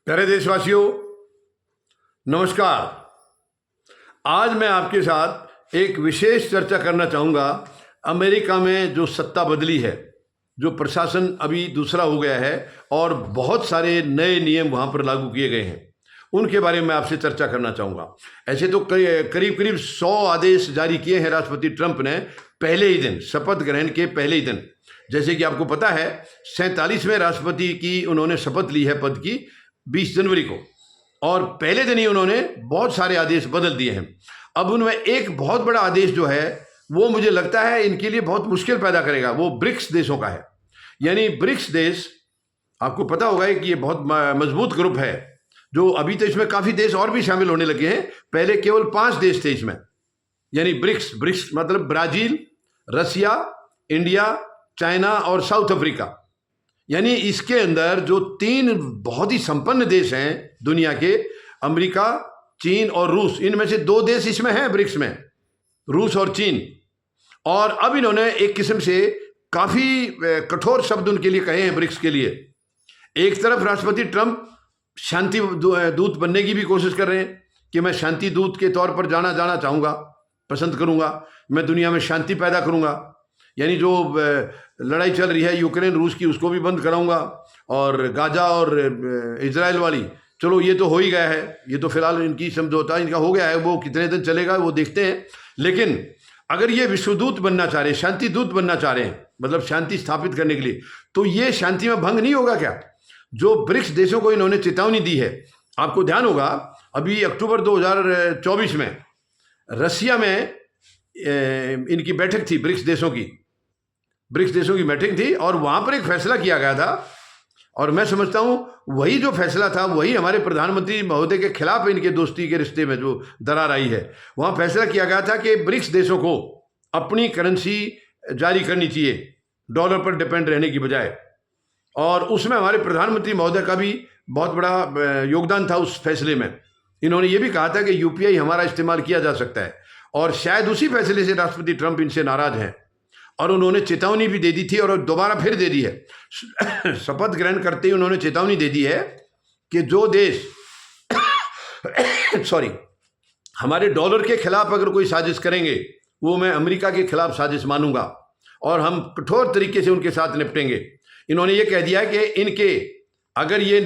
प्यारे देशवासियों, नमस्कार। आज मैं आपके साथ एक विशेष चर्चा करना चाहूँगा। अमेरिका में जो सत्ता बदली है, जो प्रशासन अभी दूसरा हो गया है और बहुत सारे नए नियम वहाँ पर लागू किए गए हैं, उनके बारे में आपसे चर्चा करना चाहूँगा। ऐसे तो करीब करीब 100 आदेश जारी किए हैं राष्ट्रपति ट्रंप ने पहले ही दिन, शपथ ग्रहण के पहले ही दिन। जैसे कि आपको पता है, 47वें राष्ट्रपति की उन्होंने शपथ ली है पद की 20 जनवरी को, और पहले दिन ही उन्होंने बहुत सारे आदेश बदल दिए हैं। अब उनमें एक बहुत बड़ा आदेश जो है वो मुझे लगता है इनके लिए बहुत मुश्किल पैदा करेगा। वो ब्रिक्स देशों का है। यानी ब्रिक्स देश, आपको पता होगा कि ये बहुत मजबूत ग्रुप है, जो अभी तो इसमें काफ़ी देश और भी शामिल होने लगे हैं। पहले केवल 5 देश थे इसमें। यानी ब्रिक्स मतलब ब्राज़ील, रसिया, इंडिया, चाइना और साउथ अफ्रीका। यानी इसके अंदर जो 3 बहुत ही संपन्न देश हैं दुनिया के, अमेरिका, चीन और रूस, इनमें से 2 देश इसमें हैं ब्रिक्स में, रूस और चीन। और अब इन्होंने एक किस्म से काफ़ी कठोर शब्द उनके लिए कहे हैं ब्रिक्स के लिए। एक तरफ राष्ट्रपति ट्रंप शांति दूत बनने की भी कोशिश कर रहे हैं कि मैं शांति दूत के तौर पर जाना चाहूँगा, पसंद करूँगा, मैं दुनिया में शांति पैदा करूँगा। यानी जो लड़ाई चल रही है यूक्रेन रूस की, उसको भी बंद कराऊंगा। और गाजा और इजराइल वाली, चलो ये तो हो ही गया है, ये तो फिलहाल इनकी समझौता इनका हो गया है, वो कितने दिन चलेगा वो देखते हैं। लेकिन अगर ये विश्वदूत बनना चाह रहे हैं, शांति दूत बनना चाह रहे हैं, मतलब शांति स्थापित करने के लिए, तो ये शांति में भंग नहीं होगा क्या? जो ब्रिक्स देशों को इन्होंने चेतावनी दी है, आपको ध्यान होगा अभी अक्टूबर 2024 में रसिया में इनकी बैठक थी, ब्रिक्स देशों की मीटिंग थी, और वहाँ पर एक फैसला किया गया था। और मैं समझता हूँ वही जो फैसला था वही हमारे प्रधानमंत्री महोदय के खिलाफ इनके दोस्ती के रिश्ते में जो दरार आई है, वहाँ फैसला किया गया था कि ब्रिक्स देशों को अपनी करेंसी जारी करनी चाहिए, डॉलर पर डिपेंड रहने की बजाय। और उसमें हमारे प्रधानमंत्री महोदय का भी बहुत बड़ा योगदान था उस फैसले में। इन्होंने ये भी कहा था कि यूपीआई हमारा इस्तेमाल किया जा सकता है, और शायद उसी फैसले से राष्ट्रपति ट्रंप इनसे नाराज हैं और उन्होंने चेतावनी भी दे दी थी और दोबारा फिर दे दी है। शपथ ग्रहण करते ही उन्होंने चेतावनी दे दी है कि जो देश हमारे डॉलर के खिलाफ अगर कोई साजिश करेंगे, वो मैं अमेरिका के खिलाफ साजिश मानूंगा और हम कठोर तरीके से उनके साथ निपटेंगे। इन्होंने ये कह दिया कि इनके अगर ये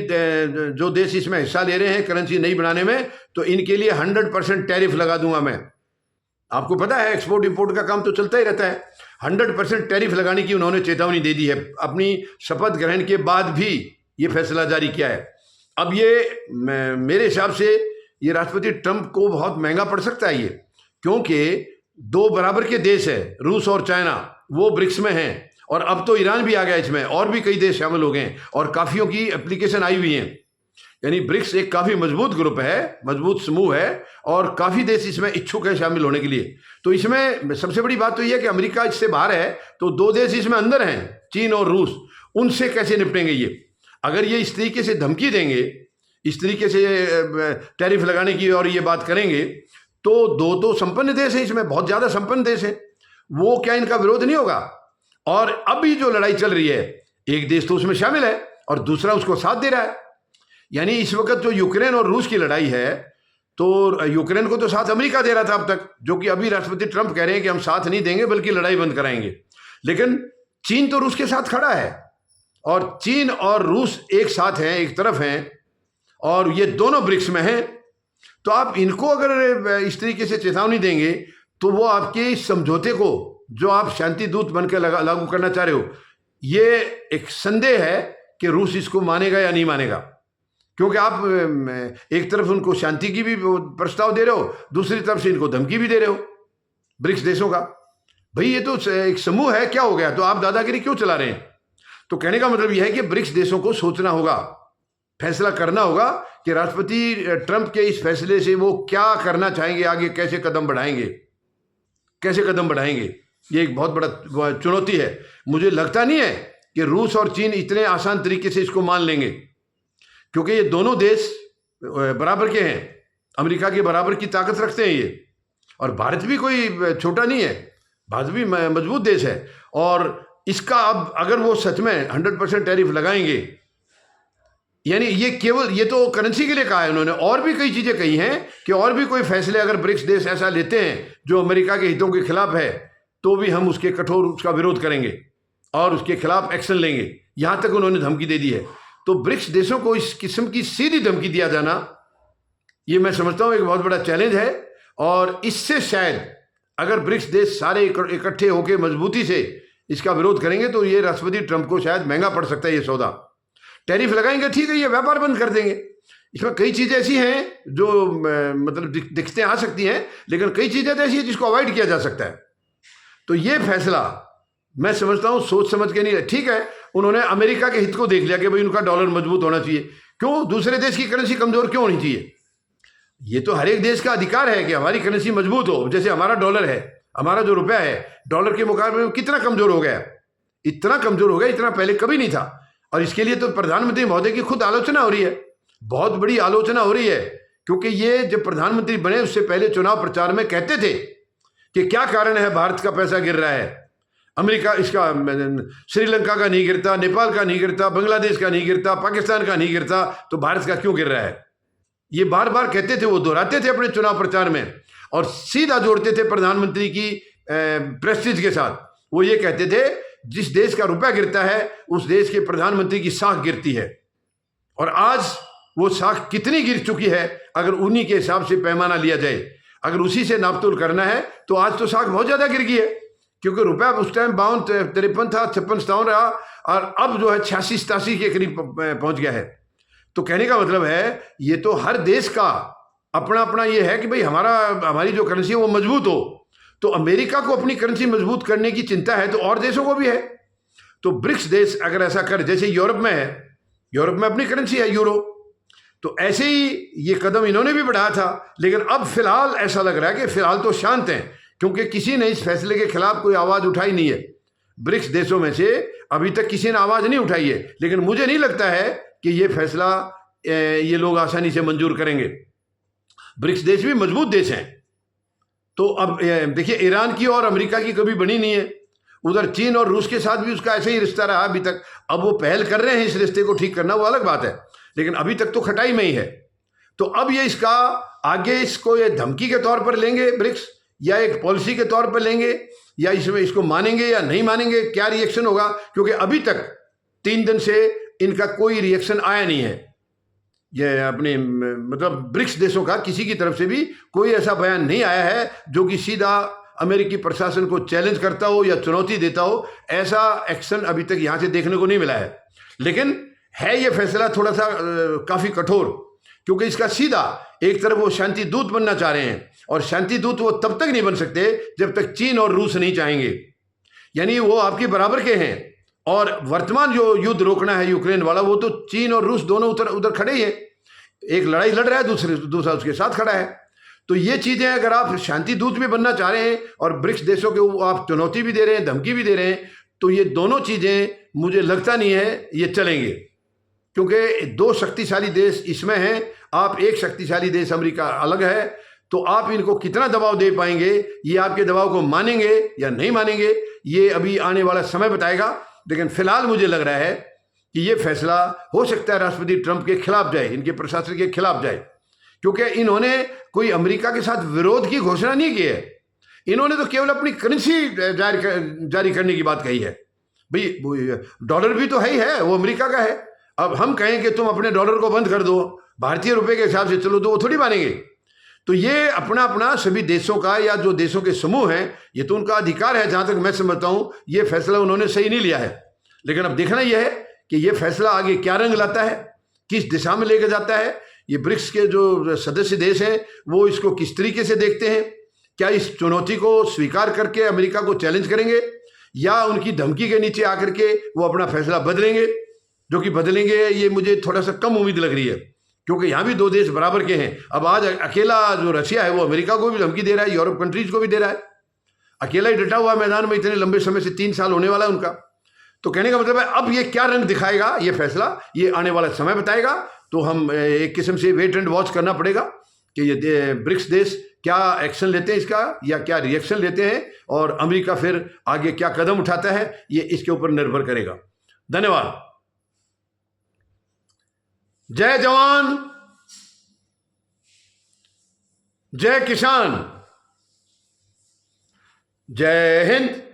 जो देश इसमें हिस्सा ले रहे हैं करेंसी नहीं बनाने में, तो इनके लिए 100% टैरिफ लगा दूंगा मैं। आपको पता है एक्सपोर्ट इंपोर्ट का काम तो चलता ही रहता है। 100% टैरिफ लगाने की उन्होंने चेतावनी दे दी है। अपनी शपथ ग्रहण के बाद भी ये फैसला जारी किया है। अब ये मेरे हिसाब से ये राष्ट्रपति ट्रंप को बहुत महंगा पड़ सकता है ये, क्योंकि 2 बराबर के देश है, रूस और चाइना, वो ब्रिक्स में हैं, और अब तो ईरान भी आ गया इसमें, और भी कई देश शामिल हो गए हैं और काफियों की एप्लीकेशन आई हुई हैं। यानी ब्रिक्स एक काफी मजबूत ग्रुप है, मजबूत समूह है, और काफी देश इसमें इच्छुक है शामिल होने के लिए। तो इसमें सबसे बड़ी बात तो यह है कि अमेरिका इससे बाहर है, तो 2 देश इसमें अंदर हैं, चीन और रूस। उनसे कैसे निपटेंगे ये? अगर ये इस तरीके से धमकी देंगे, इस तरीके से टैरिफ लगाने की और ये बात करेंगे, तो 2 तो संपन्न देश है, इसमें बहुत ज्यादा संपन्न देश है, वो क्या इनका विरोध नहीं होगा? और अभी जो लड़ाई चल रही है, एक देश तो उसमें शामिल है और दूसरा उसको साथ दे रहा है। यानी इस वक्त जो यूक्रेन और रूस की लड़ाई है, तो यूक्रेन को तो साथ अमेरिका दे रहा था अब तक, जो कि अभी राष्ट्रपति ट्रंप कह रहे हैं कि हम साथ नहीं देंगे बल्कि लड़ाई बंद कराएंगे। लेकिन चीन तो रूस के साथ खड़ा है, और चीन और रूस एक साथ हैं, एक तरफ हैं, और ये दोनों ब्रिक्स में हैं। तो आप इनको अगर इस तरीके से चेतावनी देंगे, तो वो आपके इस समझौते को जो आप शांति दूत बनकर लागू करना चाह रहे हो, ये एक संदेह है कि रूस इसको मानेगा या नहीं मानेगा। क्योंकि आप एक तरफ उनको शांति की भी प्रस्ताव दे रहे हो, दूसरी तरफ से इनको धमकी भी दे रहे हो ब्रिक्स देशों का। भाई ये तो एक समूह है, क्या हो गया? तो आप दादागिरी क्यों चला रहे हैं? तो कहने का मतलब यह है कि ब्रिक्स देशों को सोचना होगा, फैसला करना होगा कि राष्ट्रपति ट्रंप के इस फैसले से वो क्या करना चाहेंगे, आगे कैसे कदम बढ़ाएंगे। ये एक बहुत बड़ा चुनौती है। मुझे लगता नहीं है कि रूस और चीन इतने आसान तरीके से इसको मान लेंगे, क्योंकि ये दोनों देश बराबर के हैं, अमेरिका के बराबर की ताकत रखते हैं ये। और भारत भी कोई छोटा नहीं है, भारत भी मजबूत देश है। और इसका अब अगर वो सच में 100% टैरिफ लगाएंगे, यानी ये तो करेंसी के लिए कहा है उन्होंने, और भी कई चीज़ें कही हैं कि और भी कोई फैसले अगर ब्रिक्स देश ऐसा लेते हैं जो अमेरिका के हितों के खिलाफ है तो भी हम उसके कठोर उसका विरोध करेंगे और उसके खिलाफ एक्शन लेंगे, यहाँ तक उन्होंने धमकी दे दी है। तो ब्रिक्स देशों को इस किस्म की सीधी धमकी दिया जाना, ये मैं समझता हूँ एक बहुत बड़ा चैलेंज है। और इससे शायद अगर ब्रिक्स देश सारे इकट्ठे होकर मजबूती से इसका विरोध करेंगे तो ये राष्ट्रपति ट्रंप को शायद महंगा पड़ सकता है ये सौदा। टैरिफ लगाएंगे ठीक है, ये व्यापार बंद कर देंगे, इसमें कई चीज़ें ऐसी हैं जो मतलब दिखते आ सकती हैं, लेकिन कई चीज़ें तो ऐसी हैं जिसको अवॉइड किया जा सकता है। तो ये फैसला मैं समझता हूँ सोच समझ के नहीं है। ठीक है, उन्होंने अमेरिका के हित को देख लिया कि भाई उनका डॉलर मजबूत होना चाहिए, क्यों दूसरे देश की करेंसी कमजोर क्यों होनी चाहिए? ये तो हर एक देश का अधिकार है कि हमारी करेंसी मजबूत हो। जैसे हमारा डॉलर है, हमारा जो रुपया है डॉलर के मुकाबले में कितना कमजोर हो गया, इतना कमजोर हो गया, इतना पहले कभी नहीं था। और इसके लिए तो प्रधानमंत्री महोदय की खुद आलोचना हो रही है, बहुत बड़ी आलोचना हो रही है, क्योंकि ये जब प्रधानमंत्री बने उससे पहले चुनाव प्रचार में कहते थे कि क्या कारण है भारत का पैसा गिर रहा है, अमेरिका इसका श्रीलंका का नहीं गिरता, नेपाल का नहीं गिरता, बांग्लादेश का नहीं गिरता, पाकिस्तान का नहीं गिरता, तो भारत का क्यों गिर रहा है? ये बार बार कहते थे, वो दोहराते थे अपने चुनाव प्रचार में और सीधा जोड़ते थे प्रधानमंत्री की प्रेस्टीज के साथ। वो ये कहते थे जिस देश का रुपया गिरता है उस देश के प्रधानमंत्री की साख गिरती है। और आज वो साख कितनी गिर चुकी है अगर उन्हीं के हिसाब से पैमाना लिया जाए, अगर उसी से नापतोल करना है तो आज तो साख बहुत ज्यादा गिर गई है, क्योंकि रुपया उस टाइम 52-53 था, 56-57 रहा और अब जो है 86-87 के करीब पहुंच गया है। तो कहने का मतलब है ये तो हर देश का अपना अपना ये है कि भाई हमारी जो करेंसी है वो मजबूत हो। तो अमेरिका को अपनी करेंसी मजबूत करने की चिंता है तो और देशों को भी है। तो ब्रिक्स देश अगर ऐसा कर, जैसे यूरोप में है, यूरोप में अपनी करेंसी है यूरो, तो ऐसे ही ये कदम इन्होंने भी बढ़ाया था। लेकिन अब फिलहाल ऐसा लग रहा है कि फिलहाल तो शांत हैं, क्योंकि किसी ने इस फैसले के खिलाफ कोई आवाज उठाई नहीं है। ब्रिक्स देशों में से अभी तक किसी ने आवाज नहीं उठाई है, लेकिन मुझे नहीं लगता है कि ये फैसला ये लोग आसानी से मंजूर करेंगे। ब्रिक्स देश भी मजबूत देश हैं। तो अब देखिए, ईरान की और अमेरिका की कभी बनी नहीं है, उधर चीन और रूस के साथ भी उसका ऐसे ही रिश्ता रहा अभी तक। अब वो पहल कर रहे हैं इस रिश्ते को ठीक करना, वो अलग बात है, लेकिन अभी तक तो खटाई में ही है। तो अब ये इसका आगे इसको ये धमकी के तौर पर लेंगे ब्रिक्स, या एक पॉलिसी के तौर पर लेंगे, या इसमें इसको मानेंगे या नहीं मानेंगे, क्या रिएक्शन होगा? क्योंकि अभी तक 3 दिन से इनका कोई रिएक्शन आया नहीं है। ये अपने मतलब ब्रिक्स देशों का किसी की तरफ से भी कोई ऐसा बयान नहीं आया है जो कि सीधा अमेरिकी प्रशासन को चैलेंज करता हो या चुनौती देता हो। ऐसा एक्शन अभी तक यहाँ से देखने को नहीं मिला है। लेकिन है ये फैसला थोड़ा सा काफ़ी कठोर, क्योंकि इसका सीधा एक तरफ वो शांति दूत बनना चाह रहे हैं, और शांति दूत वो तब तक नहीं बन सकते जब तक चीन और रूस नहीं चाहेंगे। यानी वो आपके बराबर के हैं, और वर्तमान जो युद्ध रोकना है यूक्रेन वाला, वो तो चीन और रूस दोनों उधर खड़े ही हैं। एक लड़ाई लड़ रहा है, दूसरा उसके साथ खड़ा है। तो ये चीजें अगर आप शांति दूत भी बनना चाह रहे हैं और ब्रिक्स देशों को आप चुनौती भी दे रहे हैं, धमकी भी दे रहे हैं, तो ये दोनों चीजें मुझे लगता नहीं है ये चलेंगे, क्योंकि 2 शक्तिशाली देश इसमें हैं। आप एक शक्तिशाली देश अमेरिका अलग है, तो आप इनको कितना दबाव दे पाएंगे, ये आपके दबाव को मानेंगे या नहीं मानेंगे, ये अभी आने वाला समय बताएगा। लेकिन फिलहाल मुझे लग रहा है कि ये फैसला हो सकता है राष्ट्रपति ट्रंप के खिलाफ जाए, इनके प्रशासन के खिलाफ जाए, क्योंकि इन्होंने कोई अमेरिका के साथ विरोध की घोषणा नहीं की है। इन्होंने तो केवल अपनी करेंसी जारी करने की बात कही है। भाई डॉलर भी तो है ही है, वो अमेरिका का है। अब हम कहें कि तुम अपने डॉलर को बंद कर दो, भारतीय रुपए के हिसाब से चलो, तो वो थोड़ी मानेंगे। तो ये अपना अपना सभी देशों का या जो देशों के समूह हैं, ये तो उनका अधिकार है। जहां तक मैं समझता हूं ये फैसला उन्होंने सही नहीं लिया है। लेकिन अब देखना यह है कि ये फैसला आगे क्या रंग लाता है, किस दिशा में लेकर जाता है। ये ब्रिक्स के जो सदस्य देश हैं वो इसको किस तरीके से देखते हैं, क्या इस चुनौती को स्वीकार करके अमेरिका को चैलेंज करेंगे, या उनकी धमकी के नीचे आकर के वो अपना फैसला बदलेंगे। जो कि बदलेंगे ये मुझे थोड़ा सा कम उम्मीद लग रही है, क्योंकि यहाँ भी 2 देश बराबर के हैं। अब आज अकेला जो रशिया है वो अमेरिका को भी धमकी दे रहा है, यूरोप कंट्रीज को भी दे रहा है। अकेला ही डटा हुआ मैदान में इतने लंबे समय से, 3 साल होने वाला है उनका। तो कहने का मतलब है अब ये क्या रंग दिखाएगा ये फैसला, ये आने वाला समय बताएगा। तो हम एक किस्म से वेट एंड वॉच करना पड़ेगा कि ये ब्रिक्स देश क्या एक्शन लेते हैं इसका, या क्या रिएक्शन लेते हैं, और अमेरिका फिर आगे क्या कदम उठाता है, ये इसके ऊपर निर्भर करेगा। धन्यवाद। जय जवान, जय किसान, जय हिंद।